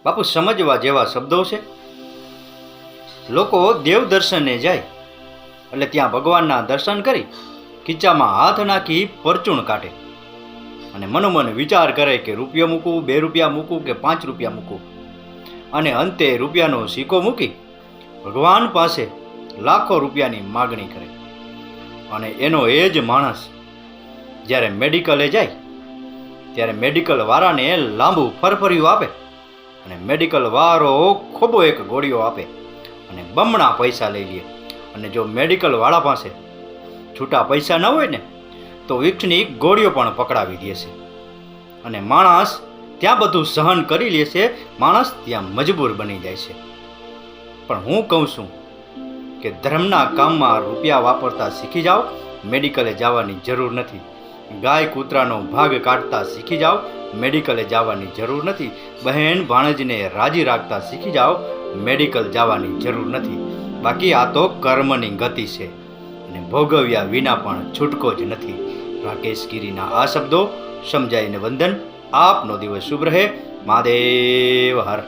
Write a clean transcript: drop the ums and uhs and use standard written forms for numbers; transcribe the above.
બાપુ સમજવા જેવા શબ્દો છે. લોકો દેવ દર્શને જાય એટલે ત્યાં ભગવાનના દર્શન કરી ખીચામાં હાથ નાખી પરચૂણ કાઢે અને મનોમન વિચાર કરે કે રૂપિયો મૂકું, 2 રૂપિયા મૂકું કે 5 રૂપિયા મૂકું, અને અંતે રૂપિયાનો સિક્કો મૂકી ભગવાન પાસે લાખો રૂપિયાની માગણી કરે. અને એનો એ જ માણસ જ્યારે મેડિકલે જાય ત્યારે મેડિકલ વાળાને લાંબુ ફરફરિયું આપે અને મેડિકલ વાળો ખોબો એક ગોળીઓ આપે અને બમણા પૈસા લઈ લે. અને જો મેડિકલ વાળા પાસે છૂટા પૈસા ન હોય ને તો વિક્ષની ગોળીઓ પણ પકડાવી દેશે અને માણસ ત્યાં બધું સહન કરી લેશે, માણસ ત્યાં મજબૂર બની જાય છે. પણ હું કહું છું કે ધર્મના કામમાં રૂપિયા વાપરતા શીખી જાઓ, મેડિકલે જવાની જરૂર નથી. ગાય કૂતરાનો ભાગ કાઢતા શીખી જાઓ, મેડિકલે જવાની જરૂર નથી. બહેન ભાણજને રાજી રાખતા શીખી જાઓ, મેડિકલ જવાની જરૂર નથી. બાકી આ તો કર્મની ગતિ છે અને ભોગવ્યા વિના પણ છૂટકો જ નથી. રાકેશ ગીરીના આ શબ્દો સમજાઈને વંદન. આપનો દિવસ શુભ રહે. મહાદેવ હર.